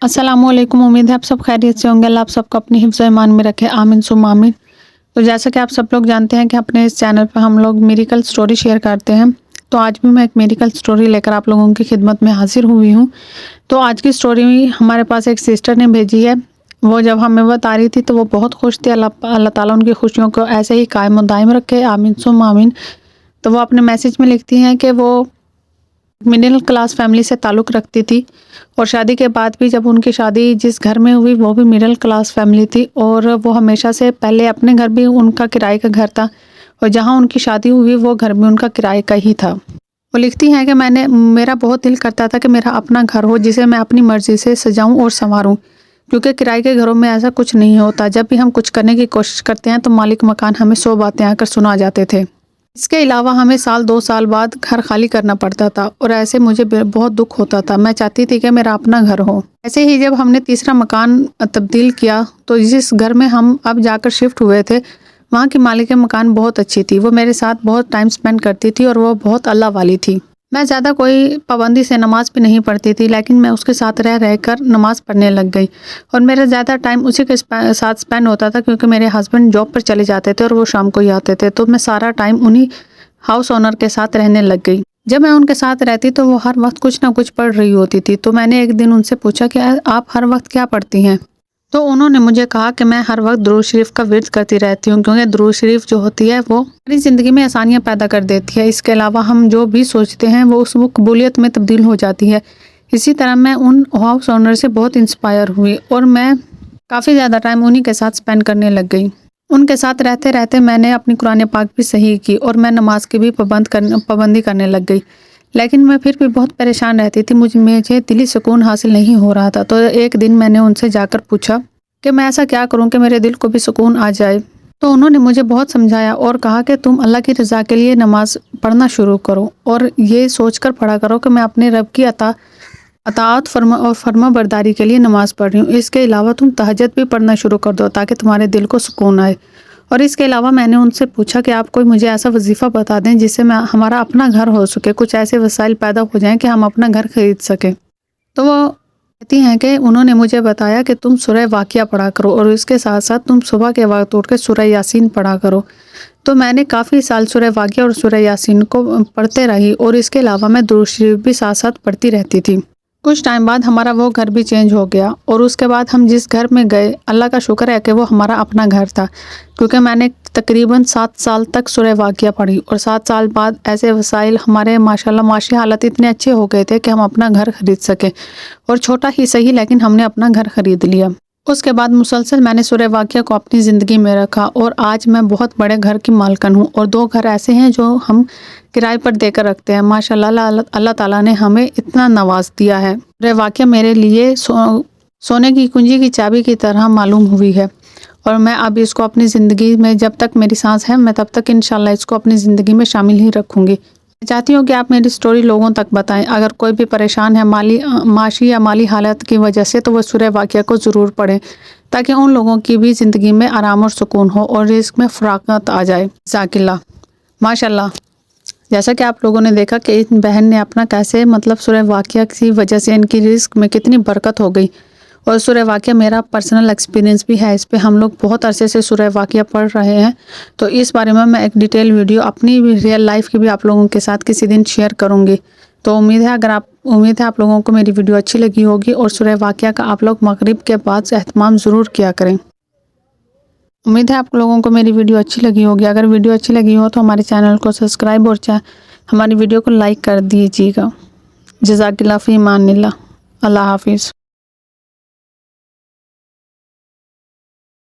अस्सलाम वालेकुम। उम्मीद है आप सब खैरियत से होंगे। अल्लाह आप सबको अपनी हिफ्ज़ ईमान में रखे, आमीन सुम्मा आमीन। तो जैसा कि आप सब लोग जानते हैं कि अपने इस चैनल पर हम लोग मिरेकल स्टोरी शेयर करते हैं, तो आज भी मैं एक मिरेकल स्टोरी लेकर आप लोगों की खिदमत में हाजिर हुई हूँ। तो आज की स्टोरी हमारे पास एक सिस्टर ने भेजी है। वो जब हमें बता रही थी तो वो बहुत खुश थी। अल्लाह ताला उनकी खुशियों को ऐसे ही कायम और दायम रखे, आमीन सुम्मा आमीन। तो वो अपने मैसेज में लिखती हैं कि वो मिडिल क्लास फैमिली से ताल्लुक़ रखती थी और शादी के बाद भी जब उनकी शादी जिस घर में हुई वो भी मिडिल क्लास फैमिली थी, और वो हमेशा से पहले अपने घर भी उनका किराए का घर था और जहाँ उनकी शादी हुई वो घर भी उनका किराए का ही था। वो लिखती हैं कि मेरा बहुत दिल करता था कि मेरा अपना घर हो जिसे मैं अपनी मर्ज़ी से सजाऊं और संवारूं, क्योंकि किराए के घरों में ऐसा कुछ नहीं होता। जब भी हम कुछ करने की कोशिश करते हैं तो मालिक मकान हमें 100 बातें आकर सुना जाते थे। इसके अलावा हमें साल 2 साल बाद घर खाली करना पड़ता था और ऐसे मुझे बहुत दुख होता था। मैं चाहती थी कि मेरा अपना घर हो। ऐसे ही जब हमने तीसरा मकान तब्दील किया तो जिस घर में हम अब जाकर शिफ्ट हुए थे वहाँ की मालिक मकान बहुत अच्छी थी। वो मेरे साथ बहुत टाइम स्पेंड करती थी और वो बहुत अल्लाह वाली थी। मैं ज़्यादा कोई पाबंदी से नमाज भी नहीं पढ़ती थी, लेकिन मैं उसके साथ रह कर नमाज पढ़ने लग गई और मेरा ज़्यादा टाइम उसी के साथ स्पेंड होता था, क्योंकि मेरे हस्बैंड जॉब पर चले जाते थे और वो शाम को ही आते थे। तो मैं सारा टाइम उन्हीं हाउस ओनर के साथ रहने लग गई। जब मैं उनके साथ रहती तो वो हर वक्त कुछ ना कुछ पढ़ रही होती थी। तो मैंने एक दिन उनसे पूछा कि आप हर वक्त क्या पढ़ती हैं? तो उन्होंने मुझे कहा कि मैं हर वक्त दुरूद शरीफ का विर्द करती रहती हूँ, क्योंकि दुरूद शरीफ जो होती है वो हमारी ज़िंदगी में आसानियाँ पैदा कर देती है। इसके अलावा हम जो भी सोचते हैं वो कबूलियत में तब्दील हो जाती है। इसी तरह मैं उन हाउस ओनर से बहुत इंस्पायर हुई और मैं काफ़ी ज़्यादा टाइम उन्हीं के साथ स्पेंड करने लग गई। उनके साथ रहते रहते मैंने अपनी कुरान पाक भी सही की और मैं नमाज की भी पाबंदी करने लग गई, लेकिन मैं फिर भी बहुत परेशान रहती थी। मुझे दिली सुकून हासिल नहीं हो रहा था। तो एक दिन मैंने उनसे जाकर पूछा कि मैं ऐसा क्या करूं कि मेरे दिल को भी सुकून आ जाए। तो उन्होंने मुझे बहुत समझाया और कहा कि तुम अल्लाह की रज़ा के लिए नमाज पढ़ना शुरू करो और ये सोचकर पढ़ा करो कि मैं अपने रब की अताअत फर्मा बरदारी के लिए नमाज पढ़ रही हूँ। इसके अलावा तुम तहज्जुद भी पढ़ना शुरू कर दो ताकि तुम्हारे दिल को सुकून आए। और इसके अलावा मैंने उनसे पूछा कि आप कोई मुझे ऐसा वजीफ़ा बता दें जिससे हमारा अपना घर हो सके, कुछ ऐसे वसाइल पैदा हो जाएं कि हम अपना घर खरीद सकें। तो वो कहती हैं कि उन्होंने मुझे बताया कि तुम सूरह वाक़िया पढ़ा करो और इसके साथ साथ तुम सुबह के वक्त उठ कर सूरह यासीन पढ़ा करो। तो मैंने काफ़ी साल सूरह वाक़िया और सूरह यासीन को पढ़ते रही और इसके अलावा मैं दुरूद शरीफ भी साथ साथ पढ़ती रहती थी। कुछ टाइम बाद हमारा वो घर भी चेंज हो गया और उसके बाद हम जिस घर में गए, अल्लाह का शुक्र है कि वो हमारा अपना घर था, क्योंकि मैंने तकरीबन 7 साल तक सूरह वाक़िया पढ़ी और 7 साल बाद ऐसे वसाइल हमारे माशाल्लाह माशी हालत इतने अच्छे हो गए थे कि हम अपना घर खरीद सके, और छोटा ही सही लेकिन हमने अपना घर खरीद लिया। उसके बाद मुसलसल मैंने सूरह वाक़िया को अपनी ज़िंदगी में रखा और आज मैं बहुत बड़े घर की मालकन हूँ और 2 घर ऐसे हैं जो हम किराए पर देकर रखते हैं। माशाल्लाह अल्लाह ताला ने हमें इतना नवाज दिया है। सूरह वाक़िया मेरे लिए सोने की कुंजी की चाबी की तरह मालूम हुई है और मैं अब इसको अपनी ज़िंदगी में जब तक मेरी सांस है मैं तब तक इंशाल्लाह इसको अपनी ज़िंदगी में शामिल ही रखूँगी। मैं चाहती हूँ कि आप मेरी स्टोरी लोगों तक बताएं। अगर कोई भी परेशान है माशी या माली हालत की वजह से, तो वह सूरह वाक़िया को ज़रूर पढ़ें ताकि उन लोगों की भी ज़िंदगी में आराम और सुकून हो और रिज़्क़ में फ़राग़त आ जाए। ज़ाकिल्लाह माशाल्लाह। जैसा कि आप लोगों ने देखा कि इन बहन ने अपना कैसे सूरह वाक़िया की वजह से इनकी रिज़्क़ में कितनी बरकत हो गई। और सूरह वाक़िया मेरा पर्सनल एक्सपीरियंस भी है। इस पे हम लोग बहुत अरसे से सूरह वाक़िया पढ़ रहे हैं, तो इस बारे में मैं एक डिटेल वीडियो अपनी रियल लाइफ की भी आप लोगों के साथ किसी दिन शेयर करूंगी। तो उम्मीद है आप लोगों को मेरी वीडियो अच्छी लगी होगी और सूरह वाक़िया का आप लोग मगरिब के बाद एहतमाम ज़रूर किया करें। उम्मीद है आप लोगों को मेरी वीडियो अच्छी लगी होगी। अगर वीडियो अच्छी लगी हो तो हमारे चैनल को सब्सक्राइब और हमारी वीडियो को लाइक कर दीजिएगा। जज़ाकिल्लाह फ़ी अमानिल्लाह। अल्लाह हाफ़िज़।